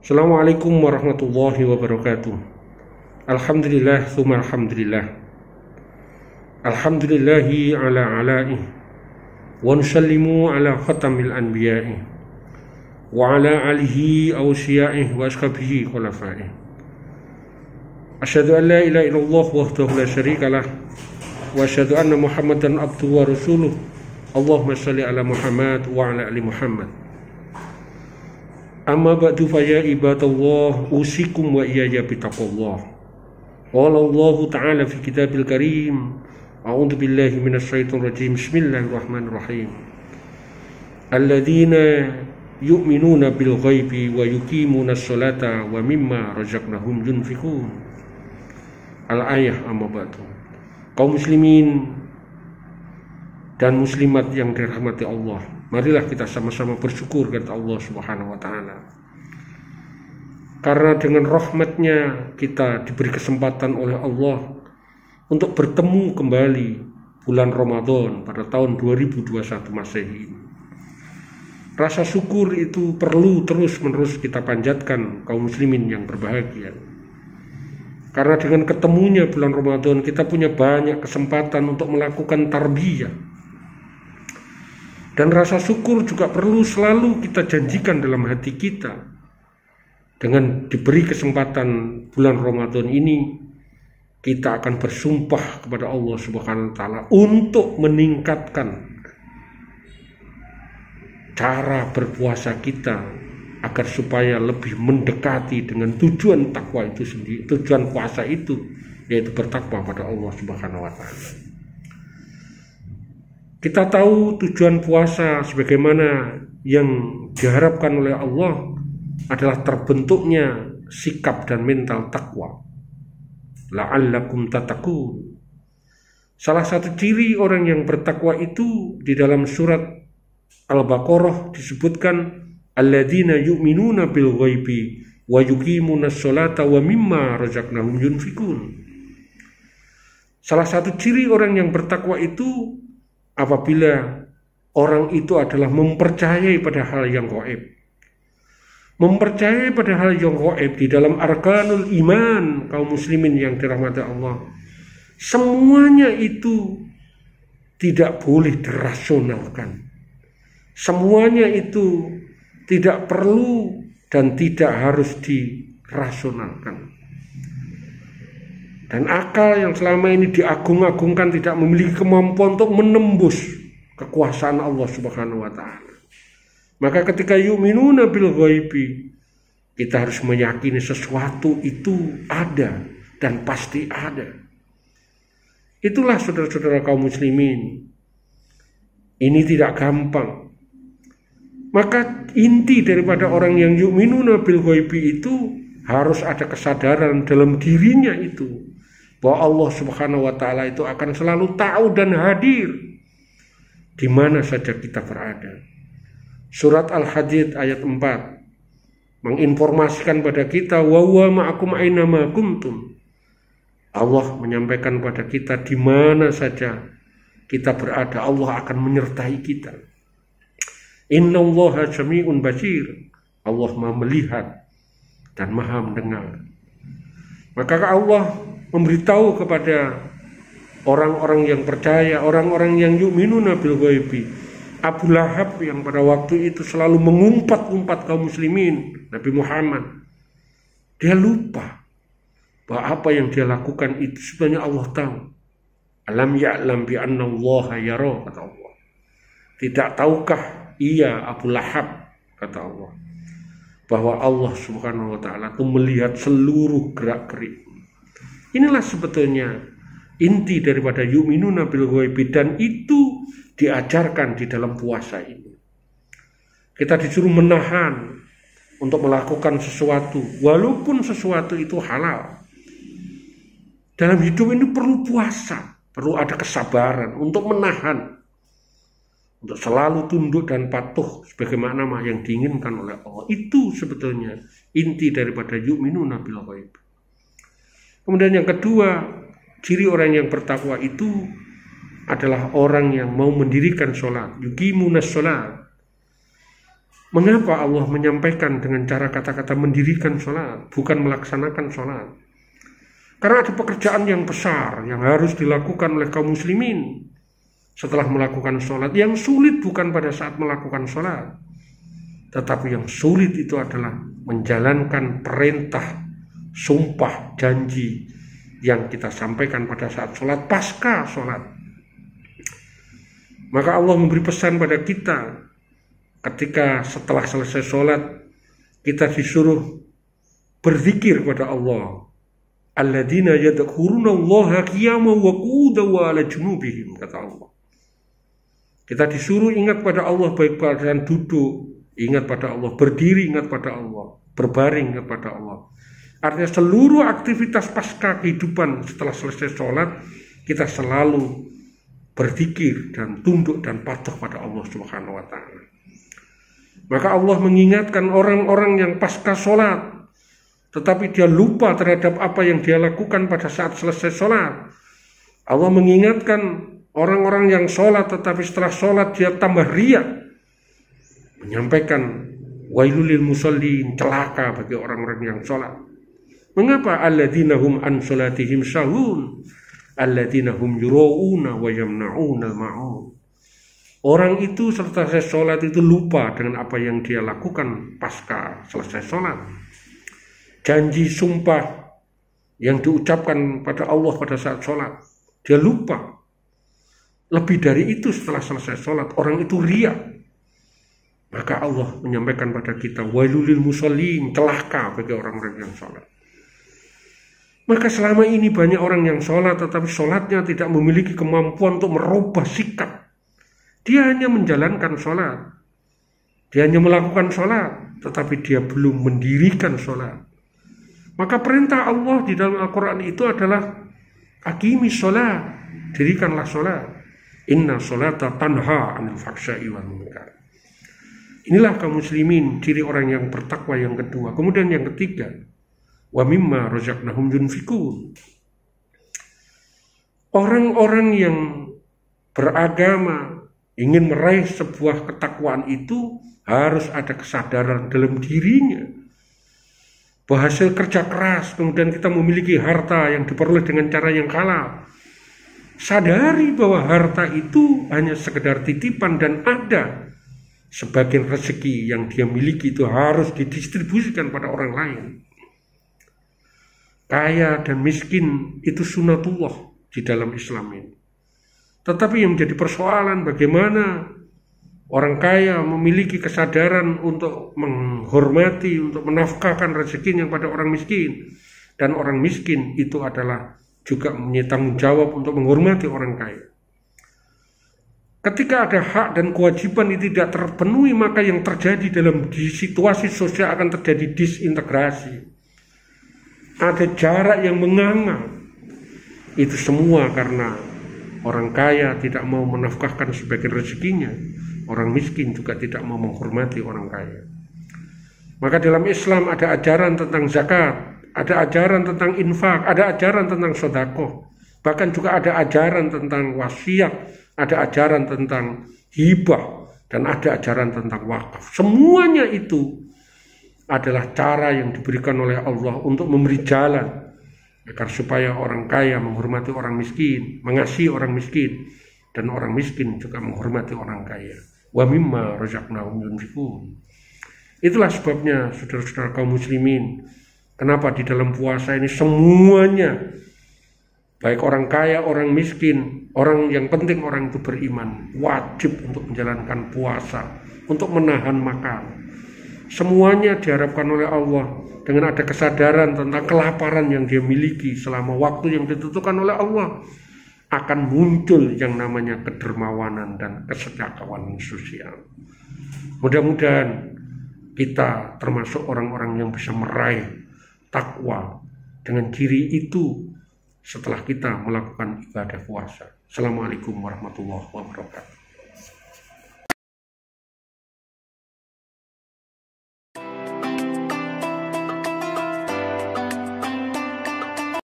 Assalamualaikum warahmatullahi wabarakatuh. Alhamdulillah tsumma alhamdulillah. Alhamdulillahi ala alaih wa nusallimu ala khatamil anbiya'i wa ala alihi awsiya'ih wa ashabihi khulafa'ih. Asyhadu an la ilaha illallah wahdahu la syarikalah wa asyhadu anna Muhammadan abduhu wa rasuluh. Allahumma shalli ala Muhammad wa ala ali Muhammad. Amma ba'du fa ya ibadallah usikum wa iyaya bitaqwallah. Qala Allah ta'ala fi kitabil karim. A'udzu billahi minasyaitonir rajim. Bismillahirrahmanirrahim. Alladzina yu'minuna bil ghaibi wa yuqimunas sholata wa mimma razaqnahum yunfiqun. Al-ayah amma ba'du. Kaum muslimin dan muslimat yang dirahmati Allah, marilah kita sama-sama bersyukur kepada Allah Subhanahu wa taala. Karena dengan rahmatnya kita diberi kesempatan oleh Allah untuk bertemu kembali bulan Ramadan pada tahun 2021 Masehi. Rasa syukur itu perlu terus-menerus kita panjatkan kaum muslimin yang berbahagia. Karena dengan ketemunya bulan Ramadan kita punya banyak kesempatan untuk melakukan tarbiyah. Dan rasa syukur juga perlu selalu kita janjikan dalam hati kita. Dengan diberi kesempatan bulan Ramadan ini, kita akan bersumpah kepada Allah Subhanahu wa taala untuk meningkatkan cara berpuasa kita agar supaya lebih mendekati dengan tujuan takwa itu sendiri, tujuan puasa itu, yaitu bertakwa pada Allah Subhanahu wa taala. Kita tahu tujuan puasa sebagaimana yang diharapkan oleh Allah adalah terbentuknya sikap dan mental takwa. La'allakum tattaqun. Salah satu ciri orang yang bertakwa itu di dalam surat Al-Baqarah disebutkan alladzina yu'minuna bil ghaibi wa yuqimunas sholata wa mimma razaqnahum yunfiqun. Salah satu ciri orang yang bertakwa itu apabila orang itu adalah mempercayai pada hal yang gaib. Mempercayai pada hal yang gaib di dalam arkanul iman kaum muslimin yang dirahmati Allah. Semuanya itu tidak boleh dirasionalkan. Semuanya itu tidak perlu dan tidak harus dirasionalkan. Dan akal yang selama ini diagung-agungkan tidak memiliki kemampuan untuk menembus kekuasaan Allah Subhanahu wa taala. Maka ketika yu'minuna bil ghaibi, kita harus meyakini sesuatu itu ada dan pasti ada. Itulah saudara-saudara kaum muslimin. Ini tidak gampang. Maka inti daripada orang yang yu'minuna bil ghaibi itu harus ada kesadaran dalam dirinya itu bahwa Allah Subhanahu wa taala itu akan selalu tahu dan hadir di mana saja kita berada. Surat Al-Hadid ayat 4 menginformasikan pada kita wa huwa ma'akum aina ma kuntum. Allah menyampaikan pada kita di mana saja kita berada, Allah akan menyertai kita. Innallaha sami'un basir. Allah Maha melihat dan Maha mendengar. Maka Allah memberitahu kepada orang-orang yang percaya, orang-orang yang yu'minuna bil ghaibi. Abu Lahab yang pada waktu itu selalu mengumpat-umpat kaum muslimin, Nabi Muhammad. Dia lupa bahwa apa yang dia lakukan itu sebenarnya Allah tahu. Alam ya'lam bi anna Allah yara, kata Allah. Tidak tahukah ia Abu Lahab, kata Allah, bahwa Allah Subhanahu wa taala itu melihat seluruh gerak-gerik. Inilah sebetulnya inti daripada yu'minuna bil ghaibi, dan itu diajarkan di dalam puasa ini. Kita disuruh menahan untuk melakukan sesuatu walaupun sesuatu itu halal. Dalam hidup ini perlu puasa, perlu ada kesabaran untuk menahan, untuk selalu tunduk dan patuh sebagaimana yang diinginkan oleh Allah. Itu sebetulnya inti daripada yu'minuna bil ghaib. Kemudian yang kedua, ciri orang yang bertakwa itu adalah orang yang mau mendirikan sholat, yuqimunas sholat. Mengapa Allah menyampaikan dengan cara kata-kata mendirikan sholat, bukan melaksanakan sholat? Karena ada pekerjaan yang besar yang harus dilakukan oleh kaum muslimin setelah melakukan sholat. Yang sulit bukan pada saat melakukan sholat, tetapi yang sulit itu adalah menjalankan perintah, sumpah, janji yang kita sampaikan pada saat sholat, pasca sholat. Maka Allah memberi pesan pada kita ketika setelah selesai sholat, kita disuruh berzikir kepada Allah. Alladzina yadhkuruna Allaha qiyaman wa qu'udan wa 'ala junubihim, kata Allah. Kita disuruh ingat pada Allah baik pada duduk, ingat pada Allah, berdiri ingat pada Allah, berbaring ingat pada Allah. Artinya seluruh aktivitas pasca kehidupan setelah selesai sholat, kita selalu berzikir dan tunduk dan patuh pada Allah Subhanahu wa ta'ala. Maka Allah mengingatkan orang-orang yang pasca sholat tetapi dia lupa terhadap apa yang dia lakukan pada saat selesai sholat. Allah mengingatkan orang-orang yang sholat tetapi setelah sholat dia tambah riya, menyampaikan wailul lil musallin, celaka bagi orang-orang yang sholat. Mengapa? Alladzina hum an sholatihim sahun, alladzina hum yura'una wa yamna'una al-ma'un. Orang itu setelah selesai sholat itu lupa dengan apa yang dia lakukan pasca selesai sholat. Janji sumpah yang diucapkan pada Allah pada saat sholat, dia lupa. Lebih dari itu setelah selesai sholat, orang itu riya. Maka Allah menyampaikan pada kita, wailul lil musallin, celaka bagi orang-orang yang sholat. Maka selama ini banyak orang yang sholat, tetapi sholatnya tidak memiliki kemampuan untuk merubah sikap. Dia hanya menjalankan sholat, dia hanya melakukan sholat, tetapi dia belum mendirikan sholat. Maka perintah Allah di dalam Al-Quran itu adalah aqimis sholat, dirikanlah sholat. Inna sholata tanha anil fahsya'i wal munkar. Inilah kaum muslimin, ciri orang yang bertakwa yang kedua. Kemudian yang ketiga, wa mimma razaqnahum yunfikun. Orang-orang yang beragama ingin meraih sebuah ketakwaan itu harus ada kesadaran dalam dirinya bahwa hasil kerja keras, kemudian kita memiliki harta yang diperoleh dengan cara yang halal. Sadari bahwa harta itu hanya sekedar titipan dan ada sebagian rezeki yang dia miliki itu harus didistribusikan pada orang lain. Kaya dan miskin itu sunatullah di dalam Islam ini. Tetapi yang menjadi persoalan bagaimana orang kaya memiliki kesadaran untuk menghormati, untuk menafkahkan rezekinya pada orang miskin. Dan orang miskin itu adalah juga punya tanggung jawab untuk menghormati orang kaya. Ketika ada hak dan kewajiban itu tidak terpenuhi, maka yang terjadi dalam situasi sosial akan terjadi disintegrasi. Ada jarak yang menganga. Itu semua karena orang kaya tidak mau menafkahkan sebagian rezekinya. Orang miskin juga tidak mau menghormati orang kaya. Maka dalam Islam ada ajaran tentang zakat, ada ajaran tentang infak, ada ajaran tentang sedekah. Bahkan juga ada ajaran tentang wasiat, ada ajaran tentang hibah, dan ada ajaran tentang wakaf. Semuanya itu adalah cara yang diberikan oleh Allah untuk memberi jalan agar supaya orang kaya menghormati orang miskin, mengasihi orang miskin, dan orang miskin juga menghormati orang kaya. Wa mimma razaqnahum yunfikun. Itulah sebabnya saudara-saudara kaum muslimin, kenapa di dalam puasa ini semuanya, baik orang kaya, orang miskin, orang yang penting orang itu beriman, wajib untuk menjalankan puasa, untuk menahan makan. Semuanya diharapkan oleh Allah dengan ada kesadaran tentang kelaparan yang dia miliki selama waktu yang ditentukan oleh Allah, akan muncul yang namanya kedermawanan dan kesejahteraan sosial. Mudah-mudahan kita termasuk orang-orang yang bisa meraih takwa dengan ciri itu setelah kita melakukan ibadah puasa. Assalamualaikum warahmatullahi wabarakatuh.